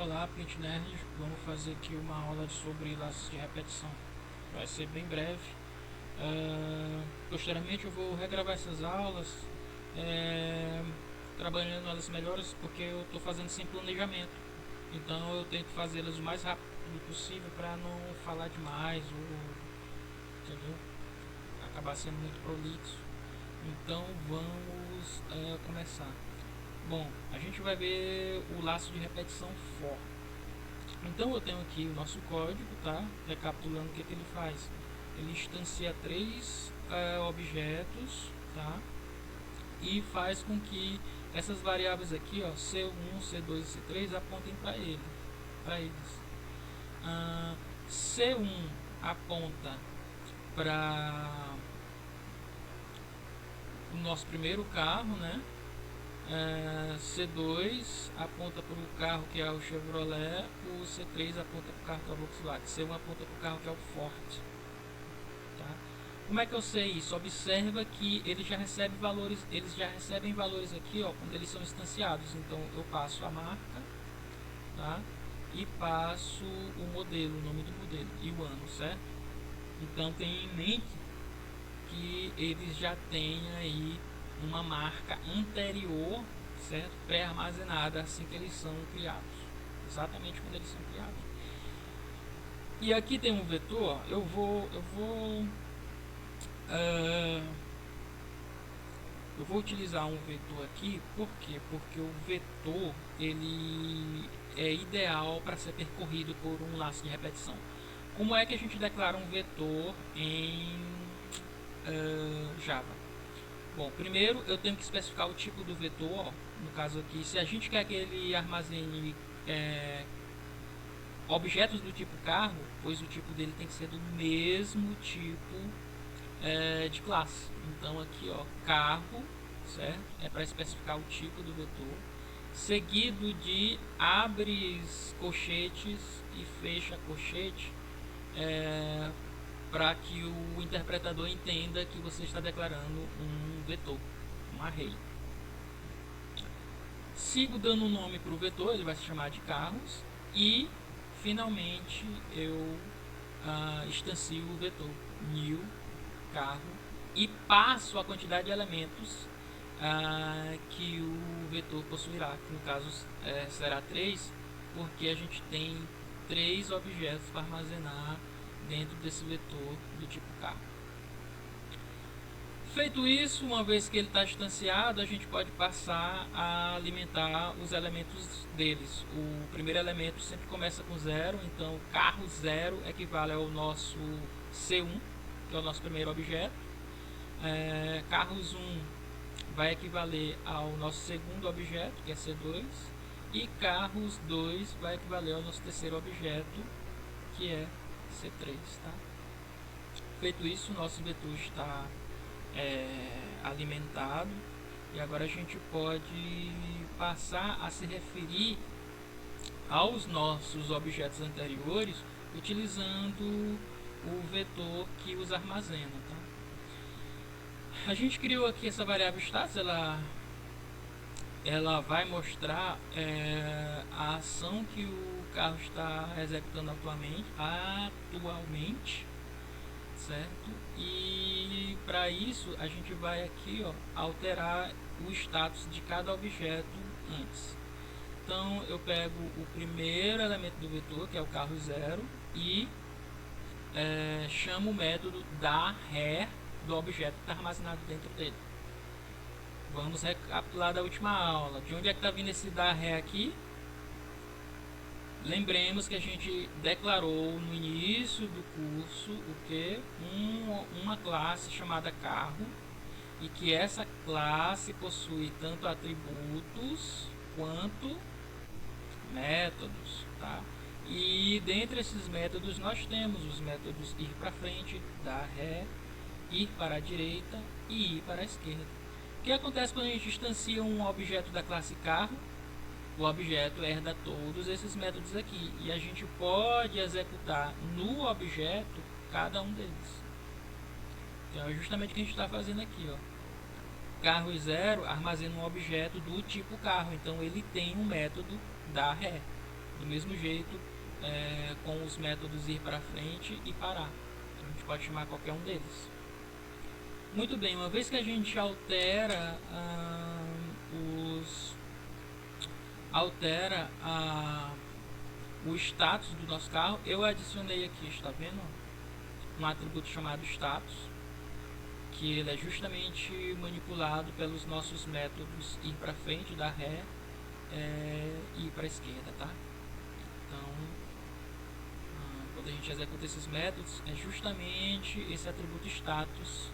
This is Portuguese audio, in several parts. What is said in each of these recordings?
Olá, Print Nerd. Vamos fazer aqui uma aula sobre laços de repetição. Vai ser bem breve. Posteriormente eu vou regravar essas aulas, trabalhando elas melhores, porque eu estou fazendo sem planejamento. Então eu tento fazê-las o mais rápido possível para não falar demais ou, entendeu? Acabar sendo muito prolixo. Então vamos começar. Bom, a gente vai ver o laço de repetição for. Então eu tenho aqui o nosso código, tá? Recapitulando o que ele faz. Ele instancia três objetos, tá? E faz com que essas variáveis aqui, ó, C1, C2 e C3 apontem para eles. C1 aponta para o nosso primeiro carro, né? C2 aponta para o carro que é o Chevrolet, o C3 aponta para o carro que é o Volkswagen, C1 aponta para o carro que é o Ford. Tá? Como é que eu sei isso? Observa que eles já recebem valores aqui, ó, quando eles são instanciados. Então eu passo a marca, tá? E passo o modelo, o nome do modelo e o ano, certo? Então tenha em mente que eles já têm aí uma marca anterior, certo? Pré-armazenada assim que eles são criados, exatamente quando eles são criados. E aqui tem um vetor. Eu vou utilizar um vetor aqui. Por quê? Porque o vetor ele é ideal para ser percorrido por um laço de repetição. Como é que a gente declara um vetor em Java? Bom, primeiro eu tenho que especificar o tipo do vetor, ó. No caso aqui, se a gente quer que ele armazene objetos do tipo carro, pois o tipo dele tem que ser do mesmo tipo de classe. Então aqui, ó, carro, certo? É para especificar o tipo do vetor, seguido de abres colchetes e fecha colchete, para que o interpretador entenda que você está declarando um vetor, um array. Sigo dando um nome para o vetor, ele vai se chamar de carros, e finalmente eu instancio o vetor new carro e passo a quantidade de elementos que o vetor possuirá, que no caso será 3, porque a gente tem 3 objetos para armazenar dentro desse vetor do tipo carro. Feito isso, uma vez que ele está instanciado, a gente pode passar a alimentar os elementos deles. O primeiro elemento sempre começa com 0, então carro 0 equivale ao nosso C1, que é o nosso primeiro objeto. Carros 1 vai equivaler ao nosso segundo objeto, que é C2, e carros 2 vai equivaler ao nosso terceiro objeto, que é C3. Tá? Feito isso, o nosso vetor está alimentado, e agora a gente pode passar a se referir aos nossos objetos anteriores utilizando o vetor que os armazena. Tá? A gente criou aqui essa variável status, ela vai mostrar a ação que o carro está executando atualmente, certo? E para isso a gente vai aqui, ó, alterar o status de cada objeto antes. Então eu pego o primeiro elemento do vetor, que é o carro 0, e chamo o método da ré do objeto que está armazenado dentro dele. Vamos recapitular da última aula. De onde é que está vindo esse da ré aqui? Lembremos que a gente declarou no início do curso o que? Uma classe chamada carro, e que essa classe possui tanto atributos quanto métodos, tá? E dentre esses métodos nós temos os métodos ir para frente, dar ré, ir para a direita e ir para a esquerda. O que acontece quando a gente instancia um objeto da classe carro? O objeto herda todos esses métodos aqui, e a gente pode executar no objeto cada um deles. Então é justamente o que a gente está fazendo aqui, ó. Carro 0 armazena um objeto do tipo carro, então ele tem um método da ré. Do mesmo jeito, com os métodos ir para frente e parar. A gente pode chamar qualquer um deles. Muito bem, uma vez que a gente altera o status do nosso carro, eu adicionei aqui, está vendo? Um atributo chamado status, que ele é justamente manipulado pelos nossos métodos ir para frente, dar ré e ir para a esquerda, tá? Então, quando a gente executa esses métodos, é justamente esse atributo status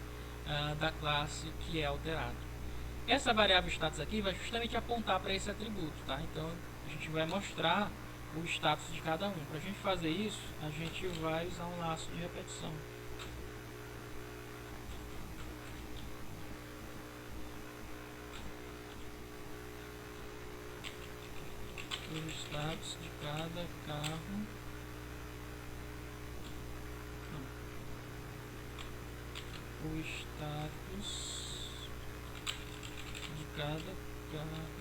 da classe que é alterado. Essa variável status aqui vai justamente apontar para esse atributo, tá? Então, a gente vai mostrar o status de cada um. Para a gente fazer isso, a gente vai usar um laço de repetição. O status de cada carro. O status de cada carro.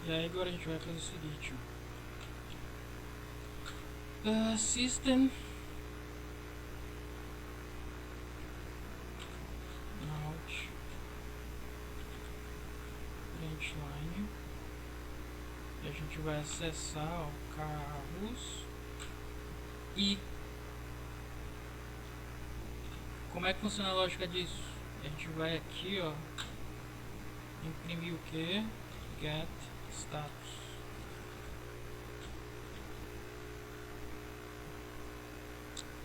E aí agora a gente vai fazer o seguinte, system out print line, e a gente vai acessar carros. E como é que funciona a lógica disso? A gente vai aqui, ó, imprimir o que? Get status.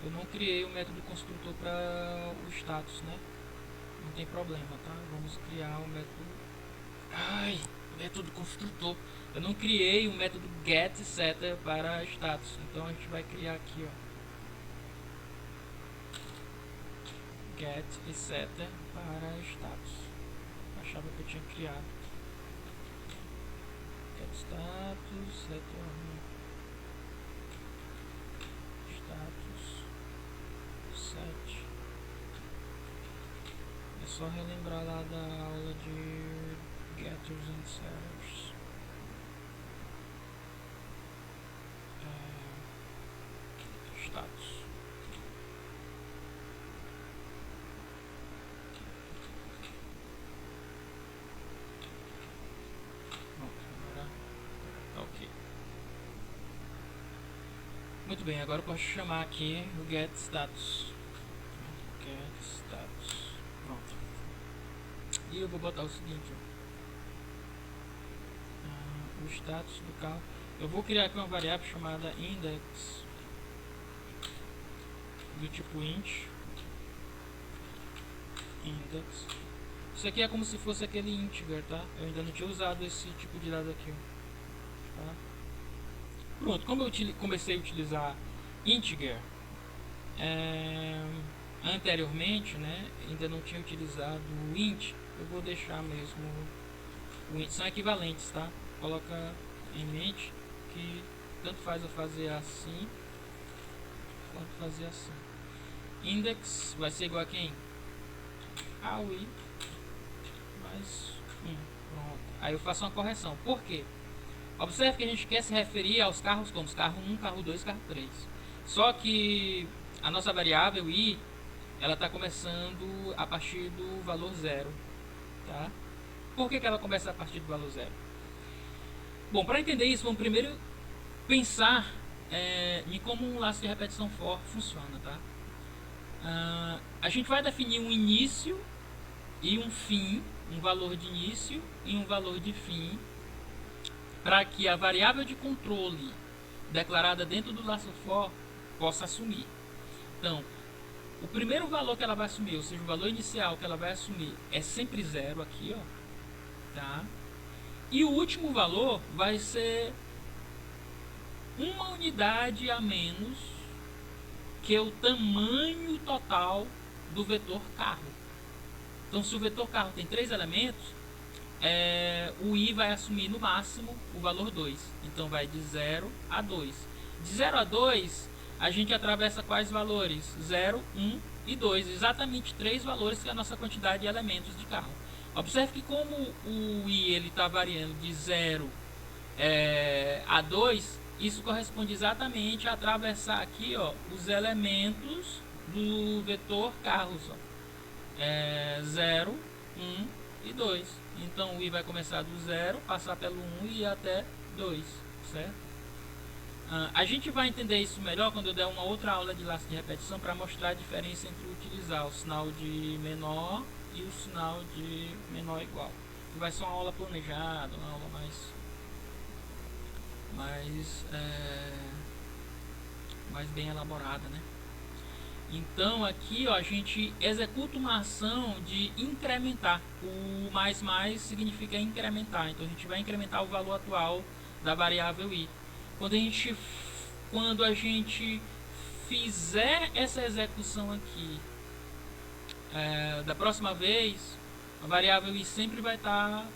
Eu não criei o método construtor para o status, né? Não tem problema, tá? Vamos criar o método... método construtor. Eu não criei o método getSetter para status. Então a gente vai criar aqui, ó, get e setter para status. Eu achava que eu tinha criado. Status, setter, status, set. É só relembrar lá da aula de getters and setters. Status. Muito bem, agora eu posso chamar aqui o getStatus. GetStatus. Pronto. E eu vou botar o seguinte, ó, o status do carro. Eu vou criar aqui uma variável chamada index do tipo int. Index. Isso aqui é como se fosse aquele integer, tá? Eu ainda não tinha usado esse tipo de dado aqui, tá? Pronto, como eu comecei a utilizar integer anteriormente, né, ainda não tinha utilizado o int, eu vou deixar mesmo o int, são equivalentes, tá? Coloca em mente que tanto faz eu fazer assim quanto fazer assim. Index vai ser igual a quem? Ao i mais 1. Pronto. Aí eu faço uma correção. Por quê? Observe que a gente quer se referir aos carros como carro 1, carro 2, carro 3. Só que a nossa variável i, ela está começando a partir do valor 0. Tá? Por que ela começa a partir do valor 0? Bom, para entender isso, vamos primeiro pensar em como um laço de repetição for funciona. Tá? A gente vai definir um início e um fim, um valor de início e um valor de fim, para que a variável de controle declarada dentro do laço for possa assumir. Então, o primeiro valor que ela vai assumir, ou seja, o valor inicial que ela vai assumir é sempre 0 aqui, ó, tá? E o último valor vai ser uma unidade a menos que o tamanho total do vetor carro. Então, se o vetor carro tem 3 elementos, o i vai assumir no máximo o valor 2. Então, vai de 0 a 2. De 0 a 2, a gente atravessa quais valores? 0, 1 e 2. Exatamente 3 valores que é a nossa quantidade de elementos de carro. Observe que como o i está variando de 0 a 2, isso corresponde exatamente a atravessar aqui, ó, os elementos do vetor carros. Ó. 0, 1 e 2. Então o i vai começar do 0, passar pelo 1 e ir até 2, certo? A gente vai entender isso melhor quando eu der uma outra aula de laço de repetição para mostrar a diferença entre utilizar o sinal de menor e o sinal de menor igual. Vai ser uma aula planejada, uma aula mais bem elaborada, né? Então aqui, ó, a gente executa uma ação de incrementar. O mais significa incrementar. Então a gente vai incrementar o valor atual da variável i. Quando a gente fizer essa execução aqui, da próxima vez, a variável i sempre vai estar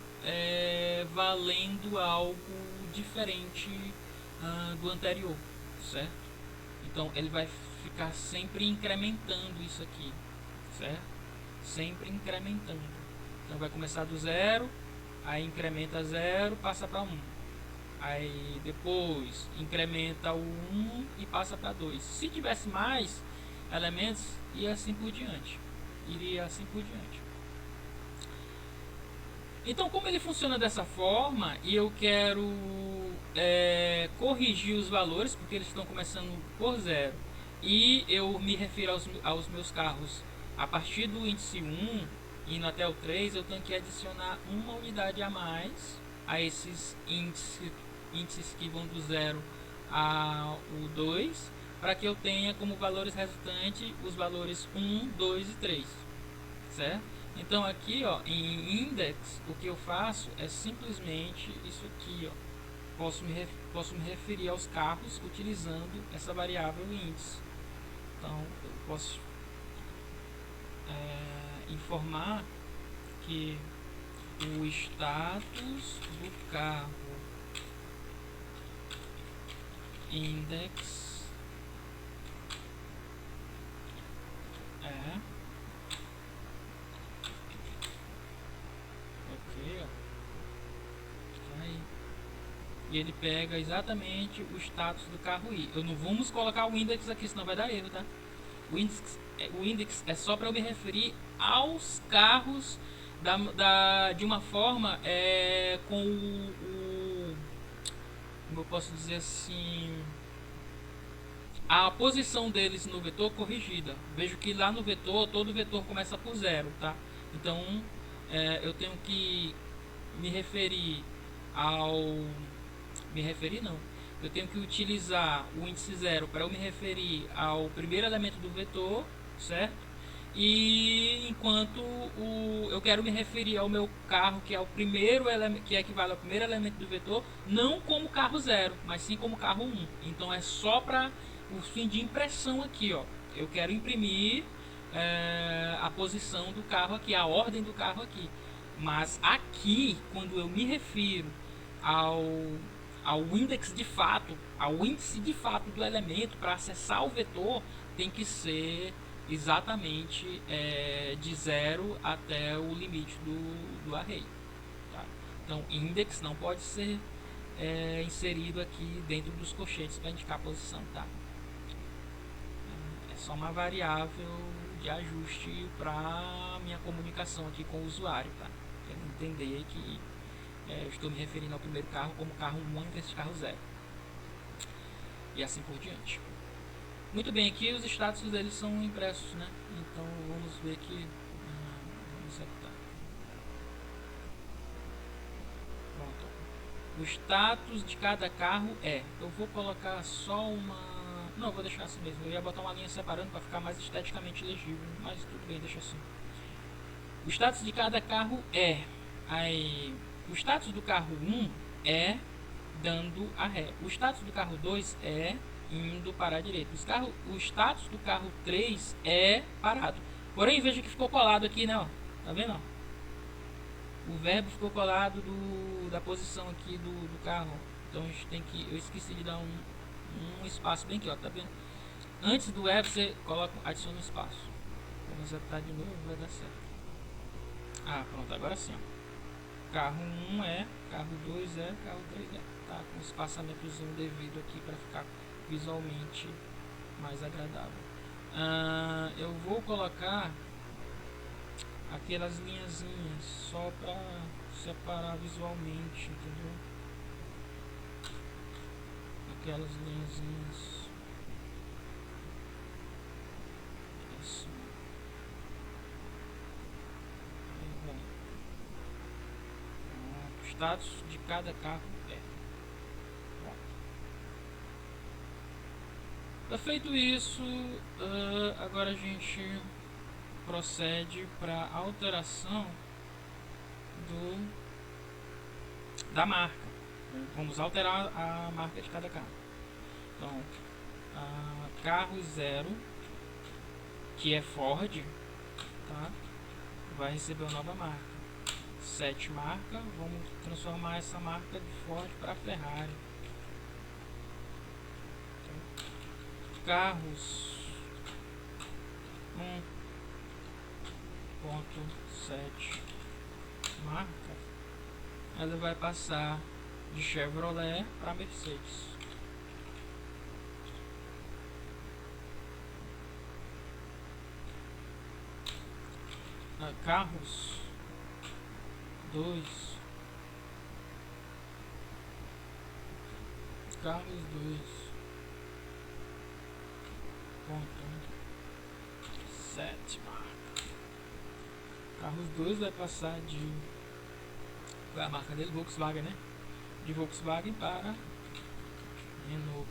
valendo algo diferente do anterior, certo? Então ele vai ficar sempre incrementando isso aqui, certo? Sempre incrementando. Então vai começar do 0, aí incrementa 0, passa para 1. Aí depois incrementa o 1 e passa para 2. Se tivesse mais elementos, ia assim por diante. Iria assim por diante. Então, como ele funciona dessa forma, e eu quero corrigir os valores, porque eles estão começando por 0, e eu me refiro aos meus carros a partir do índice 1, indo até o 3, eu tenho que adicionar uma unidade a mais a esses índices que vão do 0 ao 2, para que eu tenha como valores resultantes os valores 1, 2 e 3, certo? Então aqui, ó, em index, o que eu faço é simplesmente isso aqui, ó. Posso me referir aos carros utilizando essa variável índice. Então eu posso informar que o status do carro index e ele pega exatamente o status do carro i. Eu não vamos colocar o index aqui, senão vai dar erro, tá? O index é só para eu me referir aos carros de uma forma com como eu posso dizer assim, a posição deles no vetor corrigida. Vejo que lá no vetor, todo vetor começa por 0, tá? Então eu tenho que me referir não. Eu tenho que utilizar o índice 0 para eu me referir ao primeiro elemento do vetor, certo? E enquanto eu quero me referir ao meu carro, que é o primeiro elemento, que equivale ao primeiro elemento do vetor, não como carro 0, mas sim como carro 1. Então é só para o fim de impressão aqui, ó. Eu quero imprimir a posição do carro aqui, a ordem do carro aqui. Mas aqui, quando eu me refiro ao index de fato, ao índice de fato do elemento para acessar o vetor, tem que ser exatamente de 0 até o limite do array. Tá? Então, index não pode ser inserido aqui dentro dos colchetes para indicar a posição. Tá? É só uma variável de ajuste para minha comunicação aqui com o usuário. Tá? Para entender que eu estou me referindo ao primeiro carro como carro 1 em vez de carro 0. E assim por diante. Muito bem, aqui os status deles são impressos, né? Então vamos ver aqui. Vamos executar. Pronto. O status de cada carro eu vou colocar só uma Não, vou deixar assim mesmo. Eu ia botar uma linha separando para ficar mais esteticamente legível, mas tudo bem, deixa assim. O status de cada carro é... Aí, o status do carro 1 é dando a ré. O status do carro 2 é indo para a direita. O status do carro 3 é parado. Porém, veja que ficou colado aqui, né? Ó. Tá vendo? Ó? O verbo ficou colado da posição aqui do carro. Então a gente tem que... Eu esqueci de dar um espaço bem aqui, ó. Tá vendo? Antes do verbo você coloca, adiciona um espaço. Vamos apertar de novo, vai dar certo. Ah, pronto, agora sim, ó. Carro 1 é, carro 2 é, carro 3 é. Tá com um espaçamentozinho devido aqui para ficar visualmente mais agradável. Eu vou colocar aquelas linhazinhas só para separar visualmente, entendeu? Aquelas linhazinhas assim. Aí vai. O status de cada carro é. Feito isso, agora a gente procede para a alteração da marca. Vamos alterar a marca de cada carro. Então, carro 0, que é Ford, tá? Vai receber uma nova marca. 7 marca, vamos transformar essa marca de Ford para Ferrari. Carros 1.7 marca, ela vai passar de Chevrolet para Mercedes. Carros 2, ponto 7 marca. Carros 2 vai passar de... Qual é a marca dele? Volkswagen, né? De Volkswagen para Renault.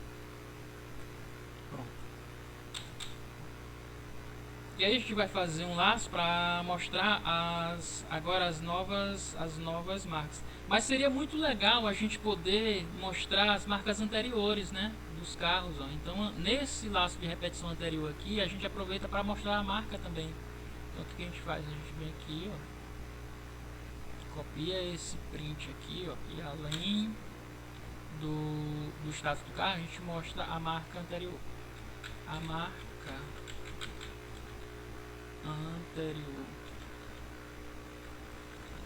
Pronto. E aí a gente vai fazer um laço para mostrar agora as novas marcas. Mas seria muito legal a gente poder mostrar as marcas anteriores, né, dos carros, ó. Então, nesse laço de repetição anterior aqui, a gente aproveita para mostrar a marca também. Então, o que a gente faz? A gente vem aqui, ó, copia esse print aqui, ó, e além do status do carro, a gente mostra a marca anterior. A marca anterior.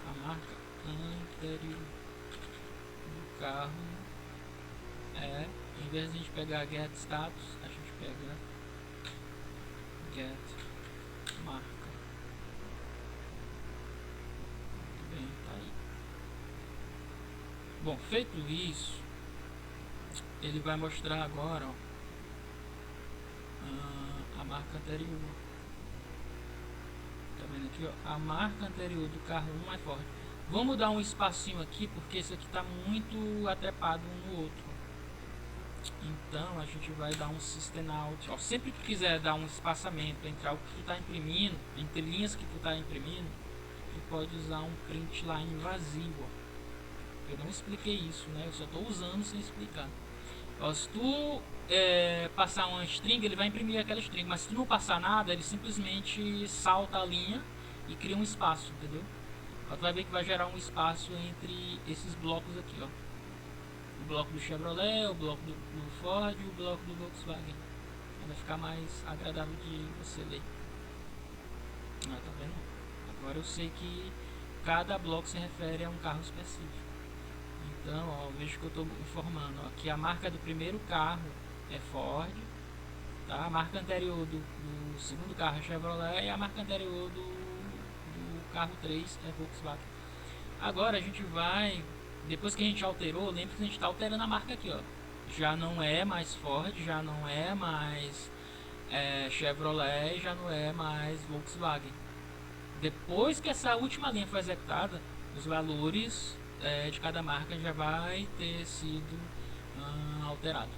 A marca anterior do carro é, em vez de a gente pegar get status, a gente pega get marca. Muito bem, tá aí. Bom, feito isso, ele vai mostrar agora, ó, a marca anterior. Tá vendo aqui, ó, a marca anterior do carro 1 é Ford. Vamos dar um espacinho aqui, porque esse aqui está muito atrapado um no outro. Então a gente vai dar um system out. Ó, sempre que quiser dar um espaçamento entre algo que tu está imprimindo, entre linhas que tu está imprimindo, tu pode usar um print line vazio. Ó. Eu não expliquei isso, né? Eu só estou usando sem explicar. Ó, se tu passar uma string, ele vai imprimir aquela string, mas se tu não passar nada, ele simplesmente salta a linha e cria um espaço, entendeu? Ó, tu vai ver que vai gerar um espaço entre esses blocos aqui, ó. O bloco do Chevrolet, o bloco do Ford e o bloco do Volkswagen. Vai ficar mais agradável de você ler. Tá vendo? Agora eu sei que cada bloco se refere a um carro específico. Então, ó, vejo que eu estou informando, ó, que a marca do primeiro carro é Ford, tá? A marca anterior do segundo carro é Chevrolet e a marca anterior do carro 3 é Volkswagen. Agora a gente vai, depois que a gente alterou, lembra que a gente está alterando a marca aqui, ó. Já não é mais Ford, já não é mais Chevrolet, já não é mais Volkswagen. Depois que essa última linha foi executada, os valores de cada marca já vai ter sido alterado.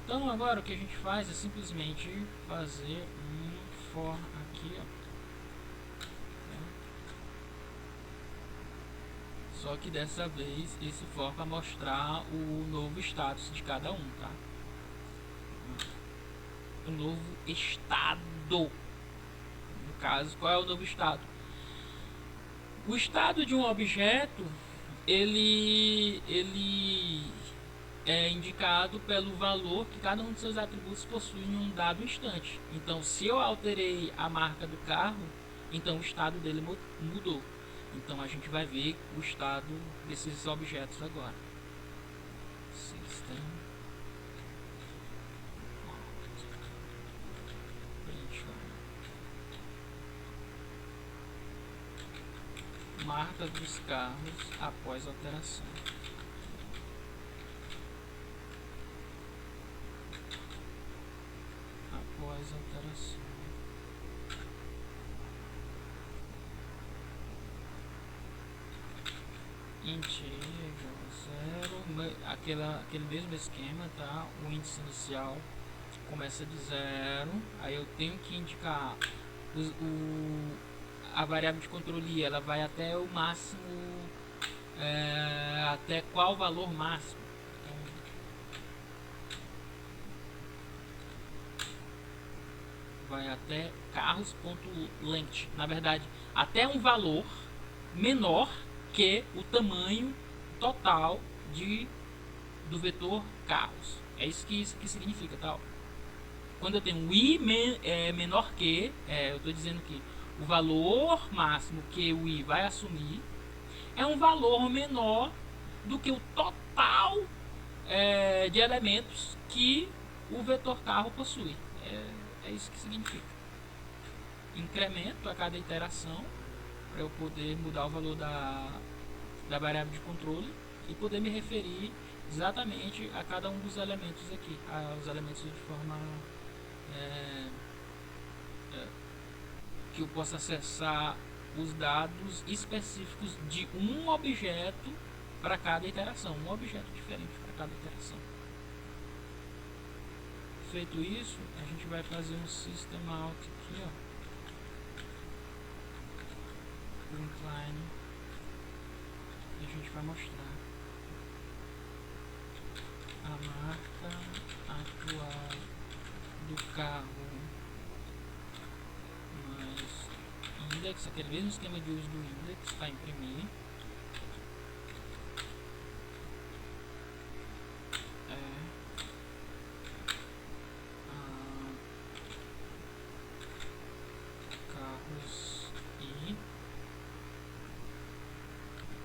Então agora o que a gente faz é simplesmente fazer um for aqui, ó. Só que dessa vez esse for para mostrar o novo status de cada um, tá? O novo estado. No caso, qual é o novo estado? O estado de um objeto, ele é indicado pelo valor que cada um de seus atributos possui em um dado instante. Então, se eu alterei a marca do carro, então o estado dele mudou. Então, a gente vai ver o estado desses objetos agora. System. Marca dos carros após alteração. Após alteração. Int igual a 0, aquele mesmo esquema, tá? O índice inicial começa de 0, aí eu tenho que indicar a variável de controle, ela vai até o máximo, até qual valor máximo. Então, vai até carros.length, na verdade, até um valor menor que o tamanho total do vetor carros. É isso que significa, tá? Quando eu tenho um i menor que, eu estou dizendo que o valor máximo que o i vai assumir é um valor menor do que o total de elementos que o vetor carro possui. É isso que significa. Incremento a cada iteração para eu poder mudar o valor da variável de controle e poder me referir exatamente a cada um dos elementos aqui, os elementos de forma que eu possa acessar os dados específicos de um objeto para cada iteração, um objeto diferente para cada iteração. Feito isso, a gente vai fazer um system out aqui, ó, printline, e a gente vai mostrar a marca atual do carro mais index, aquele mesmo esquema de uso do index para imprimir. Carros e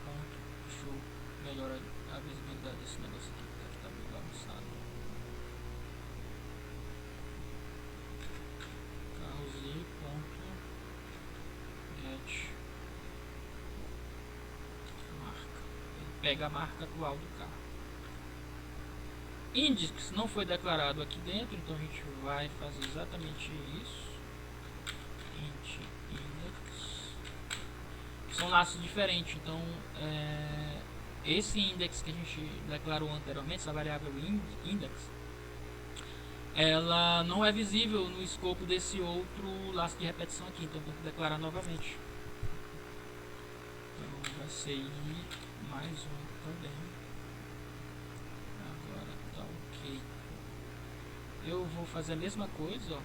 ponto. Deixa eu melhorar a visibilidade desse negócio aqui, que tá meio bagunçado. Carros e ponto get marca. Ele pega a marca atual do carro. Index não foi declarado aqui dentro, então a gente vai fazer exatamente isso. Int index. São laços diferentes, então esse index que a gente declarou anteriormente, essa variável index, ela não é visível no escopo desse outro laço de repetição aqui, então tem que declarar novamente. Então vai ser i mais um também. Agora tá ok. Eu vou fazer a mesma coisa, ó,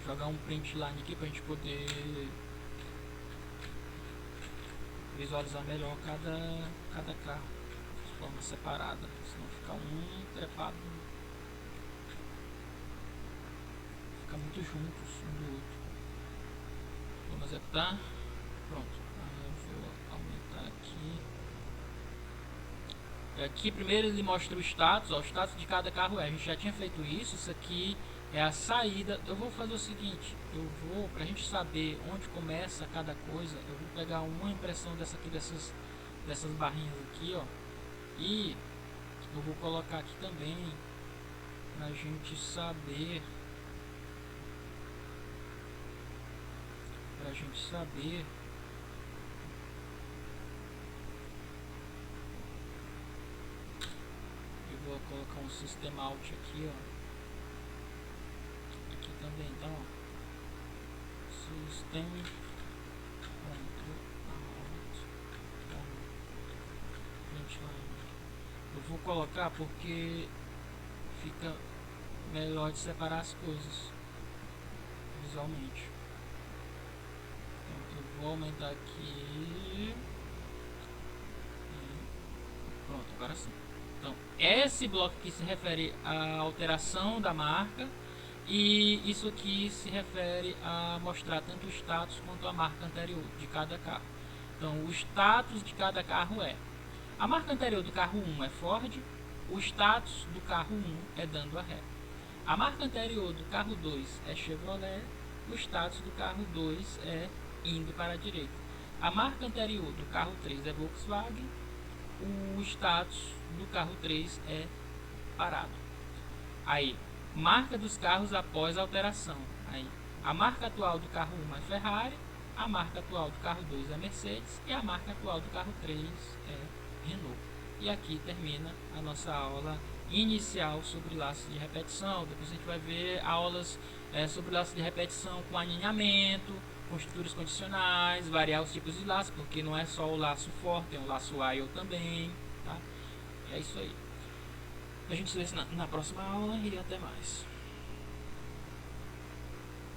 jogar um print line aqui pra gente poder visualizar melhor cada carro de forma separada, senão fica um trepado, fica muito juntos um do outro. Vamos executar. Pronto. Eu vou aumentar aqui. Aqui primeiro ele mostra o status, ó, o status de cada carro. A gente já tinha feito isso. Isso aqui é a saída. Eu vou fazer o seguinte, pra gente saber onde começa cada coisa, eu vou pegar uma impressão dessas barrinhas aqui, ó, e eu vou colocar aqui também pra gente saber eu vou colocar um system out aqui, ó. tem ponto out, eu vou colocar porque fica melhor de separar as coisas visualmente. Então eu vou aumentar aqui. Pronto, agora sim. Então, esse bloco aqui se refere à alteração da marca, e isso aqui se refere a mostrar tanto o status quanto a marca anterior de cada carro. Então, o status de cada carro é: a marca anterior do carro 1 é Ford, o status do carro 1 é dando a ré. A marca anterior do carro 2 é Chevrolet, o status do carro 2 é indo para a direita. A marca anterior do carro 3 é Volkswagen, o status do carro 3 é parado. Aí, marca dos carros após alteração. Aí, a marca atual do carro 1 é Ferrari, a marca atual do carro 2 é Mercedes e a marca atual do carro 3 é Renault. E aqui termina a nossa aula inicial sobre laços de repetição. Depois a gente vai ver aulas sobre laços de repetição com alinhamento, com estruturas condicionais, variar os tipos de laço, porque não é só o laço for, tem o laço while também, tá? É isso aí. A gente se vê na próxima aula e até mais.